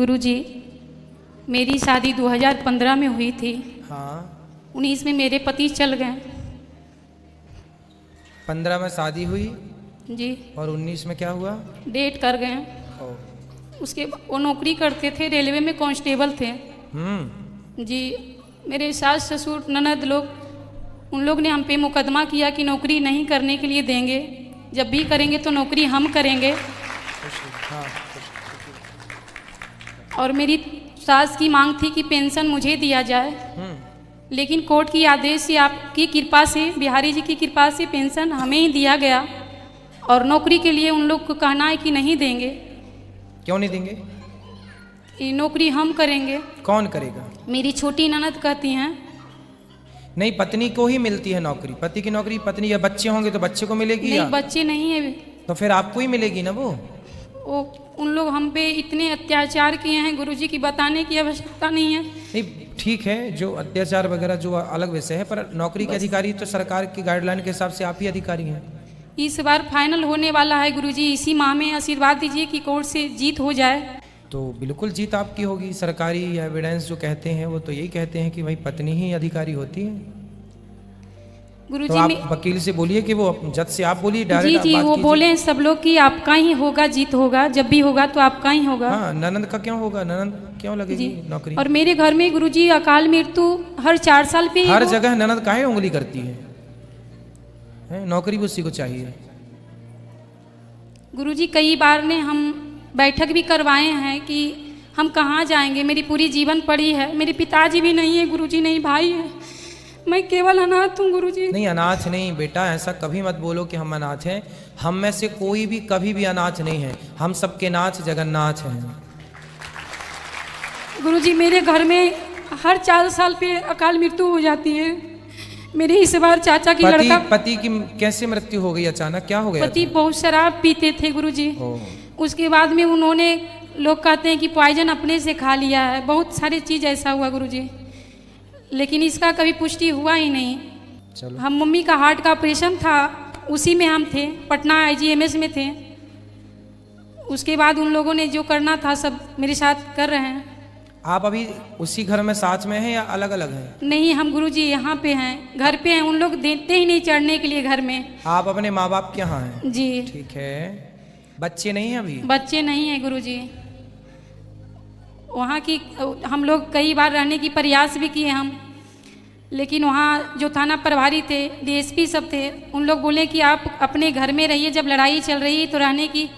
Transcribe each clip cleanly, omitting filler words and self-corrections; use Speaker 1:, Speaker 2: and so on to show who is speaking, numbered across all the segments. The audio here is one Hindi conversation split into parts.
Speaker 1: गुरुजी, मेरी शादी 2015 में हुई थी।
Speaker 2: हाँ।
Speaker 1: 19 में मेरे पति चल गए।
Speaker 2: 15 में शादी हुई
Speaker 1: जी।
Speaker 2: और 19 में क्या हुआ?
Speaker 1: डेट कर गए। उसके वो नौकरी करते थे, रेलवे में कांस्टेबल थे। जी। मेरे सास ससुर ननद लोग, उन लोग ने हम पे मुकदमा किया कि नौकरी नहीं करने के लिए देंगे, जब भी करेंगे तो नौकरी हम करेंगे। और मेरी सास की मांग थी कि पेंशन मुझे दिया जाए, लेकिन कोर्ट की आदेश से, आपकी कृपा से, बिहारी जी की कृपा से पेंशन हमें ही दिया गया। और नौकरी के लिए उन लोग को कहना है कि नहीं देंगे।
Speaker 2: क्यों नहीं देंगे?
Speaker 1: ये नौकरी हम करेंगे।
Speaker 2: कौन करेगा?
Speaker 1: मेरी छोटी ननद कहती हैं।
Speaker 2: नहीं, पत्नी को ही मिलती है नौकरी। पति की नौकरी पत्नी, या बच्चे होंगे तो बच्चे को मिलेगी।
Speaker 1: नहीं,
Speaker 2: या
Speaker 1: बच्चे नहीं है।
Speaker 2: तो फिर आपको ही मिलेगी ना वो।
Speaker 1: उन लोग हम पे इतने अत्याचार किए हैं गुरुजी की बताने की आवश्यकता नहीं है।
Speaker 2: नहीं, ठीक है, जो अत्याचार वगैरह जो अलग विषय है, पर नौकरी के अधिकारी तो सरकार की गाइडलाइन के हिसाब से आप ही अधिकारी हैं।
Speaker 1: इस बार फाइनल होने वाला है गुरुजी, इसी माह में आशीर्वाद दीजिए कि कोर्ट से जीत हो जाए।
Speaker 2: तो बिल्कुल जीत आपकी होगी। सरकारी एविडेंस जो कहते हैं वो तो यही कहते हैं कि भाई पत्नी ही अधिकारी होती है।
Speaker 1: गुरुजी,
Speaker 2: तो आप वकील से बोलिए कि वो जज से आप बोलिए डायरेक्ट।
Speaker 1: जी, वो बोले सब लोग कि आपका ही होगा, जीत होगा, जब भी होगा तो आपका ही होगा।
Speaker 2: हाँ, ननद का क्यों होगा? ननद क्यों लगेगी नौकरी?
Speaker 1: और मेरे घर में गुरुजी अकाल मृत्यु हर 4 साल पे
Speaker 2: हर जगह ननद काहे उंगली करती है? नौकरी भी उसी को चाहिए।
Speaker 1: गुरुजी, कई बार ने हम बैठक भी करवाए हैं कि हम कहाँ जाएंगे, मेरी पूरी जीवन पड़ी है। मेरे पिताजी भी नहीं है गुरुजी, नहीं भाई है, मैं केवल अनाथ हूँ गुरुजी।
Speaker 2: नहीं, अनाथ नहीं बेटा, ऐसा कभी मत बोलो कि हम अनाथ हैं। हम में से कोई भी कभी भी अनाथ नहीं है। हम सबके नाथ जगन्नाथ हैं।
Speaker 1: गुरुजी, मेरे घर में हर 4 साल पे अकाल मृत्यु हो जाती है। मेरे इस बार चाचा की लड़का।
Speaker 2: पति की कैसे मृत्यु हो गई अचानक? क्या हो गया?
Speaker 1: पति बहुत शराब पीते थे गुरुजी। उसके बाद में उन्होंने, लोग कहते हैं कि पॉइजन अपने से खा लिया है। बहुत सारी चीज ऐसा हुआ गुरुजी, लेकिन इसका कभी पुष्टि हुआ ही नहीं।
Speaker 2: चलो।
Speaker 1: हम मम्मी का हार्ट का ऑपरेशन था, उसी में हम थे, पटना IGMS में थे। उसके बाद उन लोगों ने जो करना था सब मेरे साथ कर रहे हैं।
Speaker 2: आप अभी उसी घर में साथ में हैं या अलग अलग हैं?
Speaker 1: नहीं, हम गुरुजी यहाँ पे हैं, घर पे हैं। उन लोग देते ही नहीं चढ़ने के लिए घर में।
Speaker 2: आप अपने माँ बाप के यहाँ हैं?
Speaker 1: जी।
Speaker 2: ठीक है। बच्चे नहीं हैं अभी?
Speaker 1: बच्चे नहीं हैं गुरुजी। वहाँ की हम लोग कई बार रहने की प्रयास भी किए हम, लेकिन वहाँ जो थाना प्रभारी थे, DSP सब थे, उन लोग बोले कि आप अपने घर में रहिए, जब लड़ाई चल रही है तो रहने की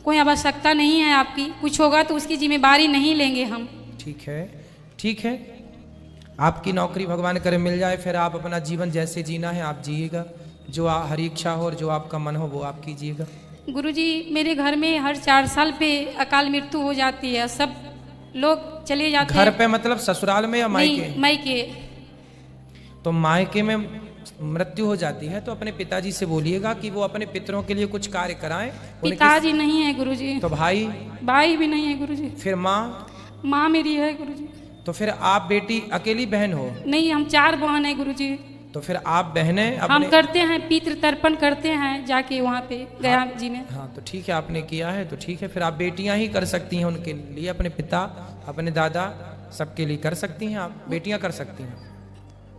Speaker 1: कोई आवश्यकता नहीं है आपकी, कुछ होगा तो उसकी जिम्मेदारी नहीं लेंगे हम।
Speaker 2: ठीक है, ठीक है। आपकी नौकरी भगवान करे मिल जाए, फिर आप अपना जीवन जैसे जीना है आप जिएगा। जो हरी इच्छा हो और जो आपका मन हो वो आप कीजिएगा।
Speaker 1: गुरुजी, मेरे घर में हर 4 साल पे अकाल मृत्यु हो जाती है, सब लोग चले जाते हैं।
Speaker 2: घर पे मतलब ससुराल में या मायके?
Speaker 1: मायके।
Speaker 2: तो मायके में मृत्यु हो जाती है तो अपने पिताजी से बोलिएगा कि वो अपने पितरों के लिए कुछ कार्य कराएं।
Speaker 1: पिताजी नहीं है गुरुजी।
Speaker 2: तो भाई? भाई
Speaker 1: भी नहीं है गुरुजी।
Speaker 2: फिर माँ?
Speaker 1: माँ मेरी है गुरुजी।
Speaker 2: तो फिर आप बेटी अकेली बहन हो?
Speaker 1: नहीं, हम 4 बहन है गुरुजी।
Speaker 2: तो फिर आप बहनें
Speaker 1: हम करते हैं, पितृ तर्पण करते हैं जाके वहाँ पे गया जी में।
Speaker 2: हाँ, तो ठीक है, आपने किया है तो ठीक है। फिर आप बेटियां ही कर सकती हैं उनके लिए, अपने पिता, अपने दादा, सबके लिए कर सकती हैं। आप बेटियां कर सकती हैं।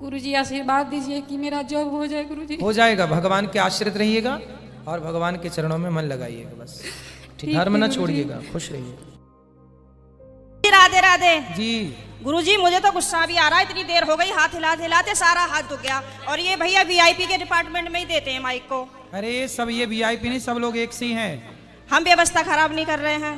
Speaker 1: गुरुजी, आशीर्वाद दीजिए कि मेरा जॉब हो जाए गुरुजी।
Speaker 2: हो जाएगा, भगवान के आश्रित रहिएगा और भगवान के चरणों में मन लगाइएगा बस। ठीक, धर्म न छोड़िएगा, खुश रहिए।
Speaker 3: राधे राधे
Speaker 2: जी।
Speaker 3: गुरुजी, मुझे तो गुस्सा भी आ रहा है, इतनी देर हो गई, हाथ हिलाते हिलाते सारा हाथ दुख गया। और ये भैया VIP के डिपार्टमेंट में ही देते हैं माइक को।
Speaker 2: अरे सब ये VIP नहीं, सब लोग एक से ही हैं।
Speaker 3: हम व्यवस्था खराब नहीं कर रहे हैं।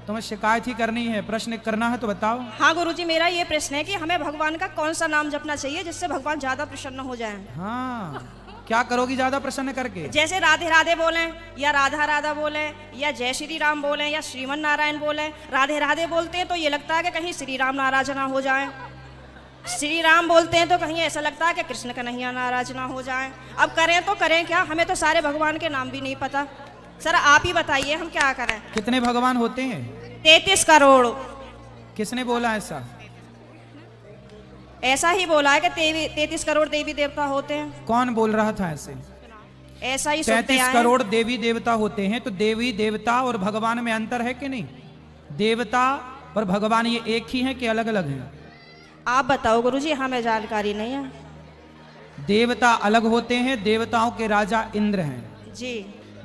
Speaker 2: तुम्हें शिकायत ही करनी है, प्रश्न करना है तो बताओ।
Speaker 3: हाँ गुरुजी, मेरा ये प्रश्न है कि हमें भगवान का कौन सा नाम जपना चाहिए जिससे भगवान ज्यादा प्रसन्न हो जाए?
Speaker 2: हाँ, क्या करोगी ज्यादा प्रसन्न करके?
Speaker 3: जैसे राधे राधे बोले, या राधा राधा बोले, या जय श्री राम बोले, या श्रीमन नारायण बोले। राधे राधे बोलते हैं तो ये लगता है कि कहीं श्री राम नाराज ना हो जाए। श्री राम बोलते हैं तो कहीं ऐसा लगता है कि कृष्ण कन्हैया नाराज ना हो जाए। अब करें तो करें क्या? हमें तो सारे भगवान के नाम भी नहीं पता। सर आप ही बताइए हम क्या करें?
Speaker 2: कितने भगवान होते हैं?
Speaker 3: 33 करोड़।
Speaker 2: किसने बोला ऐसा?
Speaker 3: ऐसा ही बोला है कि 33 करोड़ देवी देवता होते हैं।
Speaker 2: कौन बोल रहा था ऐसे?
Speaker 3: ऐसा ही
Speaker 2: 33 करोड़ देवी देवता होते हैं, तो देवी देवता और भगवान में अंतर है कि नहीं? देवता और भगवान ये एक ही हैं कि अलग अलग हैं?
Speaker 3: आप बताओ गुरुजी, हमें जानकारी नहीं है।
Speaker 2: देवता अलग होते हैं, देवताओं के राजा इंद्र हैं
Speaker 3: जी।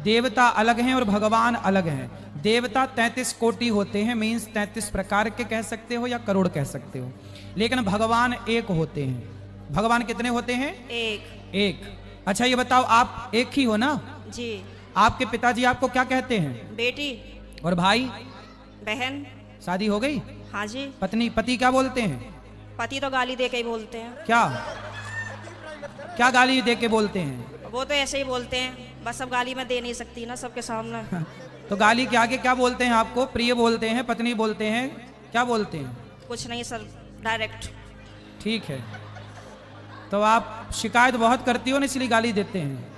Speaker 2: देवता अलग हैं और भगवान अलग हैं। देवता 33 कोटि होते हैं, मीन्स 33 प्रकार के कह सकते हो या करोड़ कह सकते हो, लेकिन भगवान एक होते हैं। भगवान कितने होते हैं? एक। अच्छा ये बताओ, आप एक ही हो ना?
Speaker 3: जी।
Speaker 2: आपके पिताजी आपको क्या कहते हैं?
Speaker 3: बेटी।
Speaker 2: और भाई?
Speaker 3: बहन।
Speaker 2: शादी हो गई?
Speaker 3: हाँ जी।
Speaker 2: पति क्या बोलते हैं?
Speaker 3: पति तो गाली दे के ही बोलते हैं।
Speaker 2: क्या गाली दे के बोलते हैं?
Speaker 3: वो तो ऐसे ही बोलते हैं, बस अब गाली मैं दे नहीं सकती ना सबके सामने।
Speaker 2: तो गाली के आगे क्या बोलते हैं आपको? प्रिय बोलते हैं, पत्नी बोलते हैं, क्या बोलते हैं?
Speaker 3: कुछ नहीं सर, डायरेक्ट।
Speaker 2: ठीक है, तो आप शिकायत बहुत करती हो ना, इसलिए गाली देते हैं।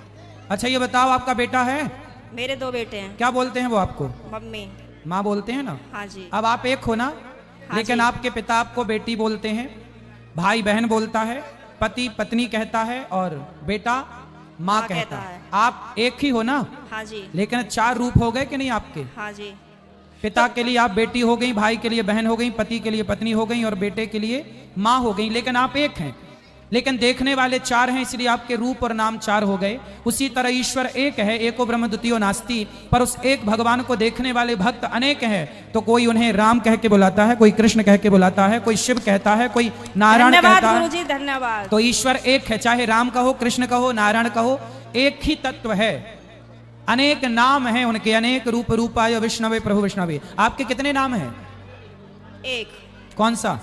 Speaker 2: अच्छा ये बताओ, आपका बेटा है?
Speaker 3: मेरे 2 बेटे हैं।
Speaker 2: क्या बोलते हैं वो आपको?
Speaker 3: मम्मी।
Speaker 2: माँ बोलते हैं ना?
Speaker 3: हाँ जी।
Speaker 2: अब आप एक हो ना?
Speaker 3: हाँ
Speaker 2: लेकिन
Speaker 3: जी।
Speaker 2: आपके पिता आपको बेटी बोलते हैं, भाई बहन बोलता है, पति पत्नी कहता है और बेटा माँ कहता है। आप एक ही हो ना?
Speaker 3: हाँ जी।
Speaker 2: लेकिन 4 रूप हो गए कि नहीं आपके?
Speaker 3: हाँ जी।
Speaker 2: पिता के लिए आप बेटी हो गई, भाई के लिए बहन हो गई, पति के लिए पत्नी हो गई और बेटे के लिए माँ हो गई, लेकिन आप एक हैं। लेकिन देखने वाले 4 हैं, इसलिए आपके रूप और नाम 4 हो गए। उसी तरह ईश्वर एक है, एको ब्रह्म द्वितीयो नास्ति, पर उस एक भगवान को देखने वाले भक्त अनेक हैं। तो कोई उन्हें राम कह के बुलाता है, कोई कृष्ण कह के बुलाता है, कोई शिव कहता है, कोई नारायण कहता है।
Speaker 3: धन्यवाद गुरुजी, धन्यवाद।
Speaker 2: तो ईश्वर एक है, चाहे राम कहो, कृष्ण कहो, नारायण कहो, एक ही तत्व है। अनेक नाम हैं उनके, अनेक रूप रूपाय विष्णवे प्रभु विष्णवे। आपके कितने नाम हैं?
Speaker 3: एक।
Speaker 2: कौन सा?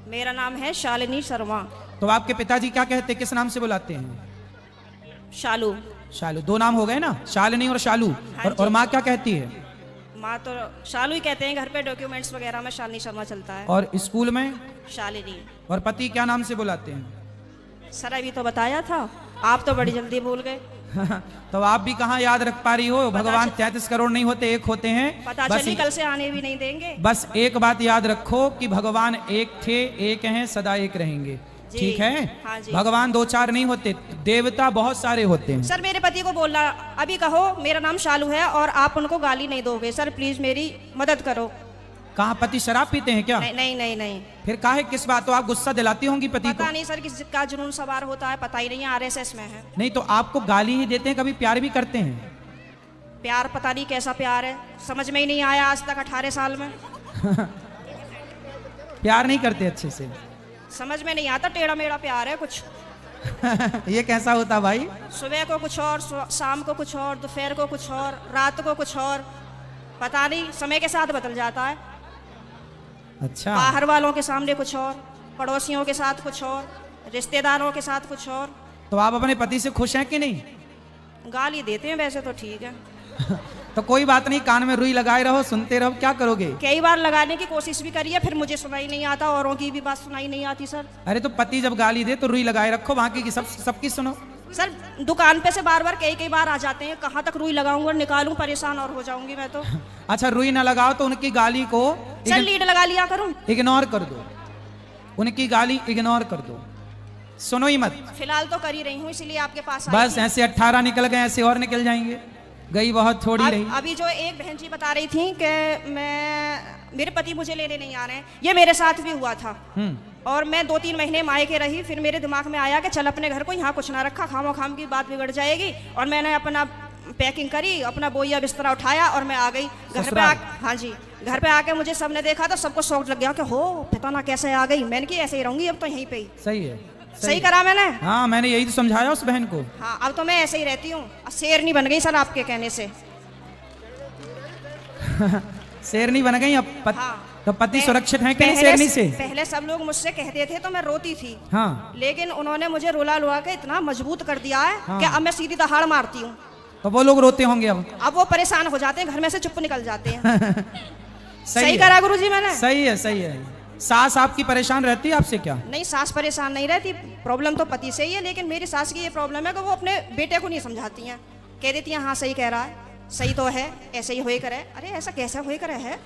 Speaker 3: मेरा नाम है शालिनी शर्मा।
Speaker 2: तो आपके पिताजी क्या कहते हैं, किस नाम से बुलाते हैं?
Speaker 3: शालू।
Speaker 2: शालू। 2 नाम हो गए ना, शालिनी और शालू।
Speaker 3: हाँ
Speaker 2: और माँ क्या कहती है?
Speaker 3: माँ तो शालू ही कहते हैं, घर पे डॉक्यूमेंट्स वगैरह में शालिनी शर्मा चलता है।
Speaker 2: और स्कूल में?
Speaker 3: शालिनी।
Speaker 2: और पति क्या नाम से बुलाते हैं?
Speaker 3: सर अभी तो बताया था, आप तो बड़ी जल्दी भूल गए।
Speaker 2: तो आप भी कहाँ याद रख पा रही हो? भगवान 33 करोड़ नहीं होते, एक होते हैं।
Speaker 3: पता
Speaker 2: बस
Speaker 3: चली कल से आने भी नहीं देंगे।
Speaker 2: बस एक बात याद रखो कि भगवान एक थे, एक हैं, सदा एक रहेंगे। ठीक है?
Speaker 3: हाँ जी।
Speaker 2: भगवान 2-4 नहीं होते, देवता बहुत सारे होते हैं।
Speaker 3: सर मेरे पति को बोलना, अभी कहो मेरा नाम शालू है और आप उनको गाली नहीं दोगे। सर प्लीज मेरी मदद करो।
Speaker 2: कहाँ पति शराब पीते हैं क्या?
Speaker 3: नहीं नहीं नहीं नहीं।
Speaker 2: फिर काहे किस बात? तो आप गुस्सा दिलाती होंगी पति को?
Speaker 3: पता नहीं सर किसका जुनून सवार होता है, पता ही नहीं, RSS में है।
Speaker 2: नहीं तो आपको गाली ही देते हैं, कभी प्यार भी करते हैं?
Speaker 3: प्यार पता नहीं कैसा प्यार है, समझ में ही नहीं आया आज तक 18 साल में।
Speaker 2: प्यार नहीं करते अच्छे से?
Speaker 3: समझ में नहीं आता, टेढ़ा मेढ़ा प्यार है कुछ।
Speaker 2: ये कैसा होता भाई?
Speaker 3: सुबह को कुछ और, शाम को कुछ और, दोपहर को कुछ और, रात को कुछ और, पता नहीं, समय के साथ बदल जाता है।
Speaker 2: अच्छा।
Speaker 3: बाहर वालों के सामने कुछ और, पड़ोसियों के साथ कुछ और, रिश्तेदारों के साथ कुछ और।
Speaker 2: तो आप अपने पति से खुश हैं कि नहीं?
Speaker 3: गाली देते हैं वैसे तो ठीक है।
Speaker 2: तो कोई बात नहीं, कान में रुई लगाए रहो, सुनते रहो, क्या करोगे?
Speaker 3: कई बार लगाने की कोशिश भी करी है, फिर मुझे सुनाई नहीं आता, औरों की भी बात सुनाई नहीं आती सर।
Speaker 2: अरे तो पति जब गाली दे तो रुई लगाए रखो, बाकी की सबकी सुनो।
Speaker 3: सर दुकान पे से बार बार कई बार आ जाते हैं, कहाँ तक रुई लगाऊंगा और निकालूं, परेशान और हो जाऊंगी मैं तो।
Speaker 2: अच्छा रुई ना लगाओ तो उनकी गाली को
Speaker 3: सर लीड लगा लिया करूं?
Speaker 2: इग्नोर कर दो, उनकी गाली इग्नोर कर दो, सुनो ही मत।
Speaker 3: फिलहाल तो कर ही रही हूँ, इसीलिए आपके पास आई
Speaker 2: बस
Speaker 3: थी।
Speaker 2: ऐसे 18 निकल गए, ऐसे और निकल जाएंगे, गई बहुत थोड़ी रही।
Speaker 3: अभी जो एक बहन जी बता रही थी कि मेरे पति मुझे लेने नहीं आ रहे हैं, ये मेरे साथ भी हुआ था। और मैं 2-3 महीने मायके रही, फिर मेरे दिमाग में आया कि चल अपने घर को यहाँ कुछ ना रखा, खामो खाम की बात बिगड़ जाएगी। और मैंने अपना पैकिंग करी, अपना बोरिया बिस्तरा उठाया और मैं आ गई घर पे। हाँ जी, घर पे आके मुझे सबने देखा तो सबको शौक लग गया कि हो पता ना कैसे आ गई। मैंने कि ऐसे ही रहूंगी अब तो यहीं पे ही।
Speaker 2: सही है,
Speaker 3: सही करा मैंने?
Speaker 2: हाँ मैंने यही तो समझाया उस बहन को।
Speaker 3: हाँ अब तो मैं ऐसे ही रहती हूँ, शेरनी बन गई सर आपके कहने से।
Speaker 2: शेरनी बन गई अब
Speaker 3: हाँ।
Speaker 2: तो पति सुरक्षित है कि नहीं शेरनी से?
Speaker 3: पहले सब लोग मुझसे कहते थे तो मैं रोती थी।
Speaker 2: हाँ।
Speaker 3: लेकिन उन्होंने मुझे रुला रुला के इतना मजबूत कर दिया है कि अब मैं सीधी दहाड़ मारती हूँ।
Speaker 2: तो वो लोग रोते होंगे अब
Speaker 3: वो परेशान हो जाते हैं, घर में से चुप निकल जाते हैं। सही करा गुरुजी मैंने?
Speaker 2: सही है, सही है। सास आपकी परेशान रहती है आपसे क्या?
Speaker 3: नहीं, सास परेशान नहीं रहती, प्रॉब्लम तो पति से ही है। लेकिन मेरी सास की ये प्रॉब्लम है कि वो अपने बेटे को नहीं समझाती हैं, कह देती हैं हाँ सही कह रहा है, सही तो है, ऐसे ही होए करे। अरे ऐसा कैसा होए करे है?